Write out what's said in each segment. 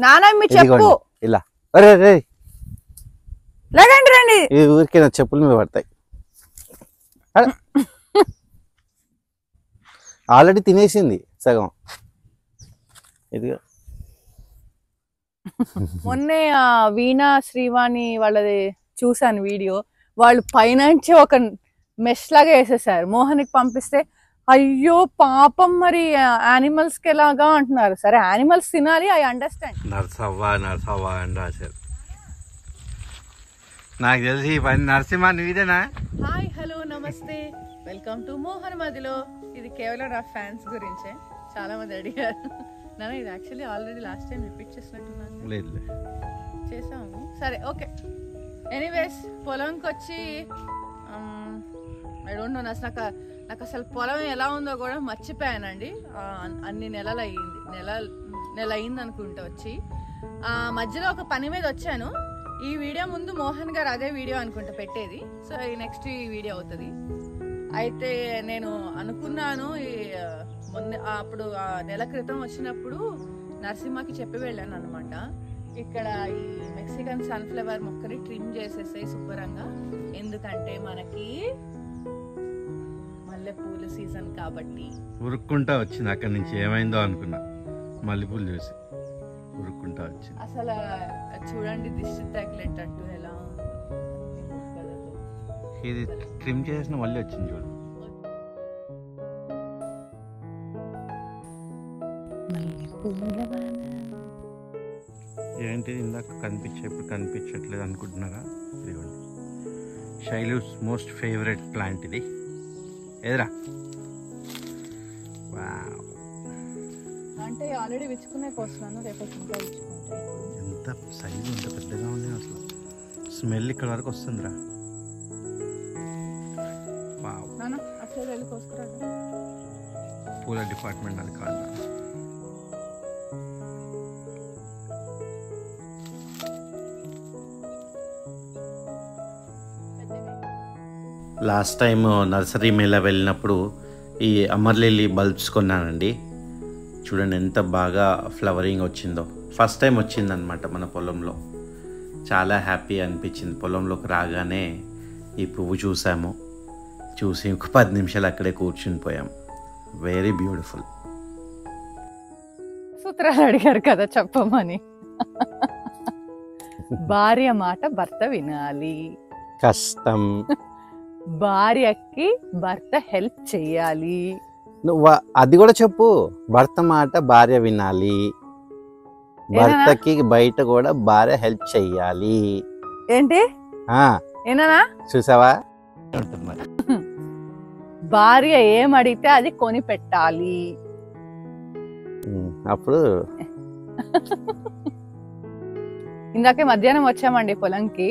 నానా మీ చెప్పు ఇలా అరే రే లేదండి రండి ఈ ఊరికే నా చెప్పులు మీద పడతాయి ఆల్రెడీ తినేసింది సగం ఇదిగో మొన్నే వీణా శ్రీవాణి వాళ్ళది చూసాను వీడియో. వాళ్ళు పైనుంచి ఒక మెష్ లాగా వేసేసారు. మోహన్కి పంపిస్తే అయ్యో పాపం మరి యానిమల్స్ కి ఎలాగా అంటున్నారు. సరే యానిమల్స్ తినాలి, ఐ అండర్స్టాండ్. నర్సవ్వ అని రాశారు. నాకు తెలిసి ఈ పని నరసింహ నువ్వేనా? హాయ్ హలో నమస్తే వెల్కమ్ టు మోహన్ మదిలో. ఇది కేవలం నా ఫ్యాన్స్ గురించే. చాలా మంది అడిగారు. నాన్న ఇది actually already last time repeat చేసినట్టున్నాను. లేదు చేసాము. సరే ఓకే. ఎనీవేస్ పొలంకి వచ్చి ఐ డోంట్ నో నాకు అసలు పొలం ఎలా ఉందో కూడా మర్చిపోయానండి. అన్ని నెల అయింది అనుకుంటా వచ్చి. మధ్యలో ఒక పని మీద వచ్చాను. ఈ వీడియో ముందు మోహన్ గారు అదే వీడియో అనుకుంటా పెట్టేది. సో ఈ నెక్స్ట్ ఈ వీడియో అవుతుంది. అయితే నేను అనుకున్నాను అప్పుడు నెల క్రితం వచ్చినప్పుడు నరసింహకి చెప్పి వెళ్ళాను అనమాట. ఇక్కడ ఈ మెక్సికన్ సన్ఫ్లవర్ మొక్కని ట్రిమ్ చేసేసాయి శుభ్రంగా. ఎందుకంటే మనకి మల్లెపూల సీజన్ కాబట్టి. ఉరుక్కుంటా వచ్చింది అక్కడి నుంచి. ఏమైందో అనుకున్నా మల్లెపూలు చూసి ఉరుక్కుంటా వచ్చింది. అసలు చూడండి దిష్టి తగిలేటట్టు ఎలా ఇది ట్రిమ్ చేసిన మళ్ళీ వచ్చింది చూడు. ఏంటిది ఇందాక ఇప్పుడు కనిపించట్లేదు అనుకుంటున్నారా? ఇదిగోండి శైలుస్ మోస్ట్ ఫేవరెట్ ప్లాంట్ ఇది. ఎదురా అంటే ఆల్రెడీ విచ్చుకునే కోస్తున్నాను. రేపు ఎంత సైజు ఎంత పెద్దగా ఉంది అసలు. స్మెల్ ఇక్కడ వరకు వస్తుందిరా. పూల డిపార్ట్మెంట్ అది కాదు. లాస్ట్ టైం నర్సరీ మేళ వెళ్ళినప్పుడు ఈ అమర్లిల్లీ బల్బ్స్ కొన్నానండి. చూడండి ఎంత బాగా ఫ్లవరింగ్ వచ్చిందో. ఫస్ట్ టైం వచ్చిందనమాట మన పొలంలో. చాలా హ్యాపీ అనిపించింది. పొలంలోకి రాగానే ఈ పువ్వు చూసాము. చూసి ఒక 10 నిమిషాలు అక్కడే కూర్చుని పోయాం. Very beautiful. సూత్రాలు అడిగారు కదా చెప్పమని. భార్య మాట భర్త వినాలి. కష్టం. భార్యకి భర్త హెల్ప్ చెయ్యాలి. నువ్వు అది కూడా చెప్పు. భర్త మాట భార్య వినాలి. భర్తకి బయట కూడా భార్య హెల్ప్ చెయ్యాలి. ఏంటి ఏనా చూసావా? భార్య ఏం అడిగితే అది కొని పెట్టాలి. అప్పుడు ఇందాకే మధ్యాహ్నం వచ్చామండి పొలంకి.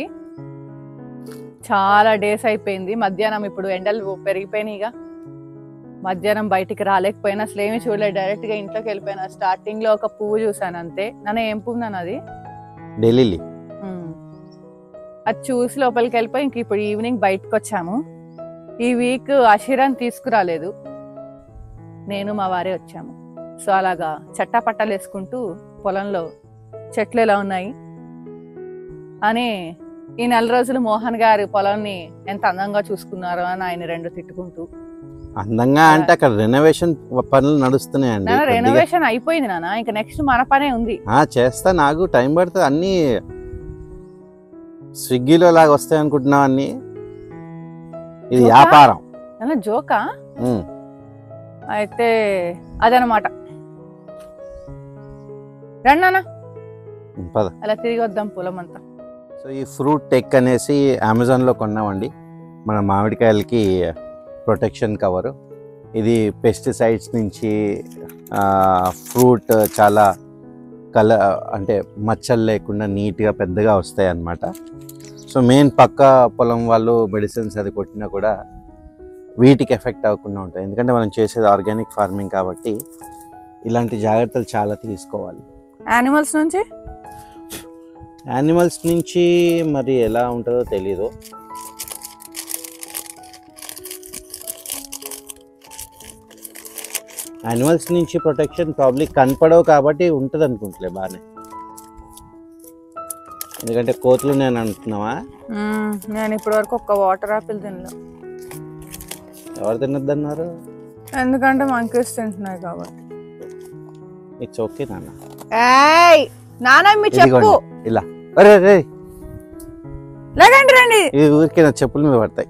చాలా డేస్ అయిపోయింది. మధ్యాహ్నం ఇప్పుడు ఎండలు పెరిగిపోయినాయిగా. మధ్యాహ్నం బయటికి రాలేకపోయినా అసలు ఏమి చూడలేదు. డైరెక్ట్ గా ఇంట్లోకి వెళ్ళిపోయినా. స్టార్టింగ్ లో ఒక పువ్వు చూసాను అంతే. నన్ను ఏం పువ్వు నాన్న అది? ఢిల్లీ. అది చూసి లోపలికి వెళ్ళిపోయి ఇంక ఇప్పుడు ఈవినింగ్ బయటకు వచ్చాము. ఈ వీక్ అషిరాన్ని తీసుకురాలేదు. నేను మా వారే వచ్చాము. సో అలాగా చట్టాపట్టాలు వేసుకుంటూ పొలంలో చెట్లు ఎలా ఉన్నాయి అని ఈ 4 రోజులు మోహన్ గారు పొలాన్ని ఎంత అందంగా చూసుకున్నారో అని ఆయన 2 తిట్టుకుంటూ. అందంగా అంటే అక్కడ రెనోవేషన్ పనులు నడుస్తున్నాయండి. రెనోవేషన్ అయిపోయింది నాన్న. ఇంకా నెక్స్ట్ మన పనే ఉంది. చేస్తా. నాకు టైం పడుతుంది. అన్ని స్విగ్గీలో లాగా వస్తాయి అనుకుంటున్నావు అన్ని. ఇది వ్యాపారం. జోకా? అయితే అదనమాట. రండి అలా తిరిగి వద్దాం పొలం అంతా. సో ఈ ఫ్రూట్ టెక్ అనేసి అమెజాన్లో కొన్నామండి. మన మామిడికాయలకి ప్రొటెక్షన్ కవరు. ఇది పెస్టిసైడ్స్ నుంచి ఫ్రూట్ చాలా అంటే మచ్చలు లేకుండా నీట్గా పెద్దగా వస్తాయి అన్నమాట. సో మెయిన్ పక్క పొలం వాళ్ళు మెడిసిన్స్ అది కొట్టినా కూడా వీటికి ఎఫెక్ట్ అవ్వకుండా ఉంటాయి. ఎందుకంటే మనం చేసేది ఆర్గానిక్ ఫార్మింగ్ కాబట్టి ఇలాంటి జాగ్రత్తలు చాలా తీసుకోవాలి. యానిమల్స్ నుంచి మరి ఎలా ఉంటుందో తెలీదు. యానిమల్స్ నుంచి ప్రొటెక్షన్ ప్రాబ్లీ కనపడవు కాబట్టి ఉంటుంది అనుకుంటలే బాగానే. ఎందుకంటే కోతులు నేను అంటున్నావా? నేను ఇప్పటి వరకు ఒక్క వాటర్ యాపిల్ తినలే. ఎవరు తినొద్దన్నారు? ఎందుకంటే మంకీస్ తింటున్నాయి కాబట్టి. ఇట్స్ ఓకే నాన్న. ఏయ్ నాన్న మీ చెప్పు ఇలా. అరే రే లేదండి రండి. ఈ ఊరికి నా చెప్పుల మీద పడతాయి.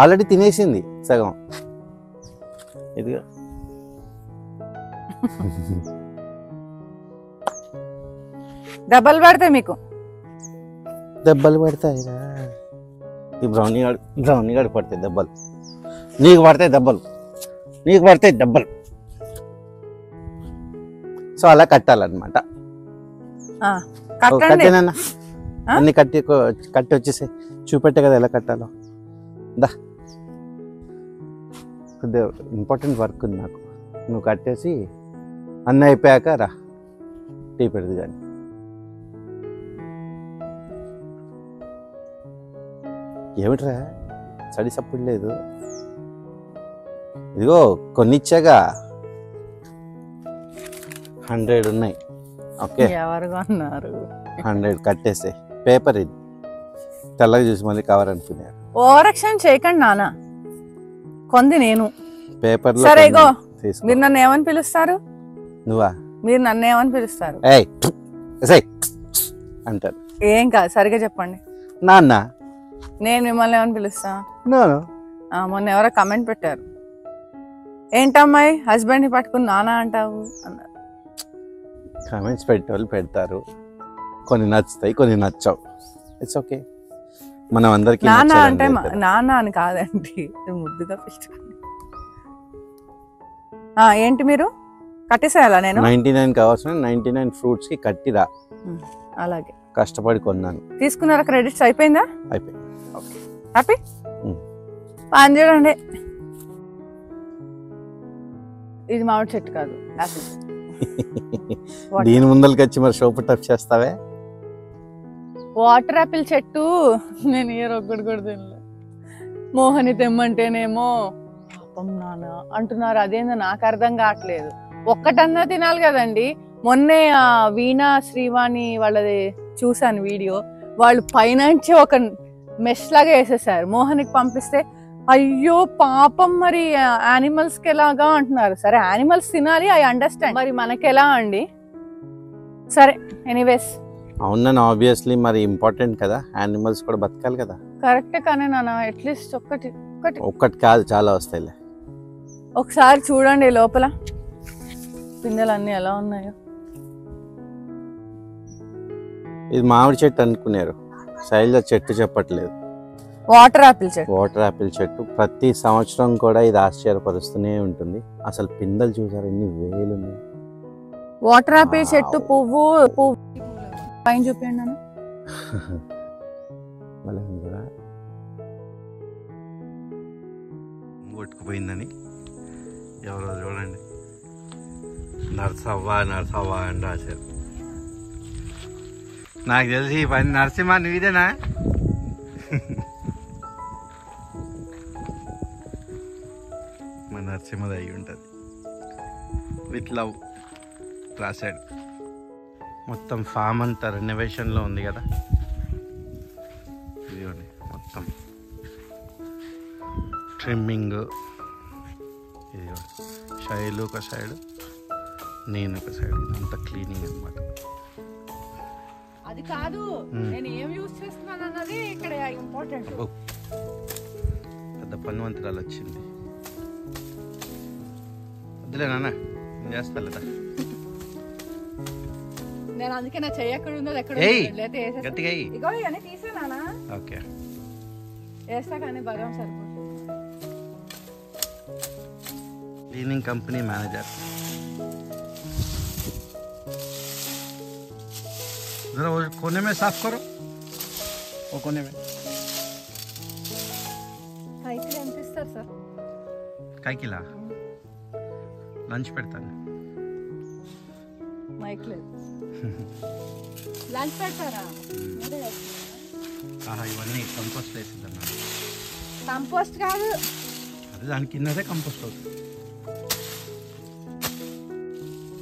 ఆల్రెడీ తినేసింది సగం. ఇదిగా దెబ్బలు పడతాయి మీకు. దెబ్బలు పడతాయిరా. ఈ బ్రౌనీ గాడు పడతాయి దెబ్బలు. నీకు పడతాయి దెబ్బలు. సో అలా కట్టాలన్నమాట. కట్టేనన్నా అన్ని కట్టి వచ్చేసాయి. చూపెట్టే కదా ఎలా కట్టాలో. దా కొద్దిగా ఇంపార్టెంట్ వర్క్ ఉంది నాకు. నువ్వు కట్టేసి అన్నీ అయిపోయాక రా, టీ పెడదు కానీ. ఏమిట్రా స్టడీ సపోర్ట్ లేదు? ఇదిగో కొన్ని ఇచ్చాగా, 100 ఉన్నాయి. ఓకే, ఎవరుగా ఉన్నారు? 100 కట్టేసే. పేపర్ ఇది తెల్లగా చూసి మళ్ళీ కవర్ అనుకున్నారు. ఓవరాక్షన్ చేయకండి నాన్న, కొంది నేను పేపర్. సరే ఇగో, మీరు నన్ను ఏమని పిలుస్తారు? నువ్వా? మీరు నన్ను ఏమని పిలుస్తారు? అంటారు. ఏం కాదు, సరిగా చెప్పండి. నాన్న. నేను మిమ్మల్ని ఏమని పిలుస్తా? నాన్న. మొన్న ఎవరో కమెంట్ పెట్టారు, ఏంటమ్మాయి హస్బెండ్ని పట్టుకుని నాన్న అంటావు అన్నారు. కామెంట్స్ పెట్టేవాళ్ళు పెడతారు, కొన్ని నచ్చుతాయి కొన్ని నచ్చవు. It's okay. మనం అందరికి నాన్న అంటే నాన్న అని కాదండి, ముద్దుగా పిలుచుకోండి. ఏంటి మీరు కట్టేసేయాలా? నేను 99 కావాల్సిన 99 ఫ్రూట్స్ కి కట్టిరా. అలాగే కష్టపడి కొన్నాను. తీసుకున్నారా? క్రెడిట్స్ అయిపోయిందా? అయిపోయింది. హ్యాపీ? పని చూడండి, ఇది మామిడి చెట్టు కాదు, యాపిల్. దీని ముందలకి వచ్చి మరి షోపు టచ్ చేస్తావే. వాటర్ యాపిల్ చెట్టు. నేను ఏ రొక్కడు కూడా తినలే. మోహని తెమ్మంటేనేమో పాపం నాన్న అంటున్నారు. అదేందో నాకు అర్థం కావట్లేదు. ఒక్కటన్నా తినాలి కదండి. మొన్నే వీణా శ్రీవాణి వాళ్ళది చూసాను వీడియో. వాళ్ళు పైనుంచి ఒక మెష్ లాగా వేసేసారు. మోహనికి పంపిస్తే అయ్యో పాపం, మరి యానిమల్స్ కి ఎలాగా అంటున్నారు. సరే యానిమల్స్ తినాలి, ఐ అండర్స్టాండ్, మరి మనకెలా అండి? సరే ఎనీవేస్. అవునన్నా, ఆబ్వియస్లీ మరి ఇంపార్టెంట్ కదా, యానిమల్స్ కూడా బతకాలి కదా. కరెక్టే, కానీ నాన్న అట్లీస్ట్ ఒక్కటి కాదు, చాలా వస్తాయిలే. ఒకసారి చూడండి లోపల పిందెలు అన్ని ఎలా ఉన్నాయో. ఇది మామిడి చెట్టు అనుకున్నారు, శైలజ చెట్టు చెప్పట్లేదు. వాటర్ యాపిల్ చెట్టు. ప్రతి సంవత్సరం కూడా ఇది ఆశ్చర్యపరుస్తూనే ఉంటుంది. అసలు పిందెలు చూసారు ఎన్ని వేలు ఉన్నాయి. వాటర్ యాపిల్ చెట్టు పువ్వు పైన చూపించండి అన్న. కొట్టుకుపోయిందని ఎవరో చూడండి, నర్సవ్వ అని రాశారు. నాకు తెలిసి ఈ పని నరసింహ నువ్వేనా? మా నరసింహది అయి ఉంటుంది. విత్ లవ్ రాశాడు. మొత్తం ఫామ్ అంతా రెనోవేషన్లో ఉంది కదా. ఇదిగోండి మొత్తం ట్రిమ్మింగ్. ఇదిగో శైలు ఒక సైడ్, నేను ఒక సైడ్, అంతా క్లీనింగ్ అన్నమాట. అది కాదు, నేను ఏం యూస్ చేస్తున్నాను అన్నది ఇక్కడ ఇంపార్టెంట్. పెద్ద పన్నువంతురాలు వచ్చింది. వద్దులే నాన్న, నేను చేస్తా లేదా. నేను అందుకే నా చెయ్యి ఎక్కడ ఉందో ఎక్కడ గట్టిగా ఇగో ఇవన్నీ తీసానా. ఓకే, వేస్తా కానీ బలం సరిపోతుంది. Cleaning company manager. जरा वो कोने में साफ करो, वो कोने में। कायकिला లంచ్ పెడతాను. మైక్ లేదు. లంచ్ పెడతారా? ఇవన్నీ కంపోస్ట్ వేసిద్దన్నా. కంపోస్ట్ కాదు, అదే దాని కిందదే కంపోస్ట్ అవుతుంది.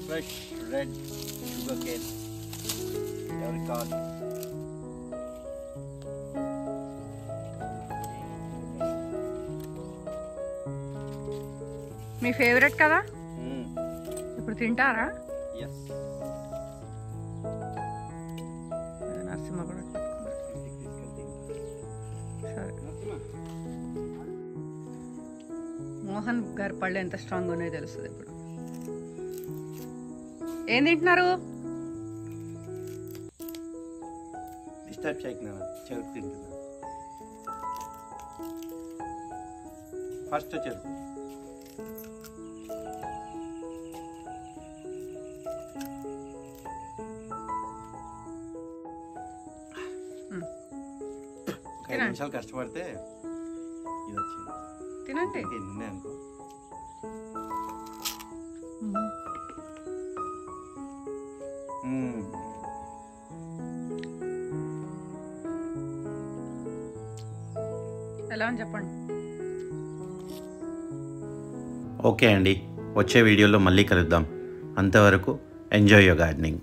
ఫ్రెష్ రెడ్ షుగర్ కేన్ ఎవరికి కావాలి. మీ ఫేవరెట్ కదా, ఇప్పుడు తింటారా? నరసింహ కూడా సరే. మోహన్ గారి పళ్ళు ఎంత స్ట్రాంగ్ ఉన్నాయో తెలుస్తుంది ఇప్పుడు. ఏం తింటున్నారు? డిస్టర్బ్ చేయకు, చెరుకు తింటున్నా. ఫస్ట్ చెరుకు. ఒక 5 నిమిషాలు కష్టపడితే ఇది వచ్చింది. తినండి. తిన్నే అనుకో. ఎలా అని చెప్పండి. ఓకే అండి, వచ్చే వీడియోలో మళ్ళీ కలుద్దాం. అంతవరకు ఎంజాయ్ యువర్ గార్డెనింగ్.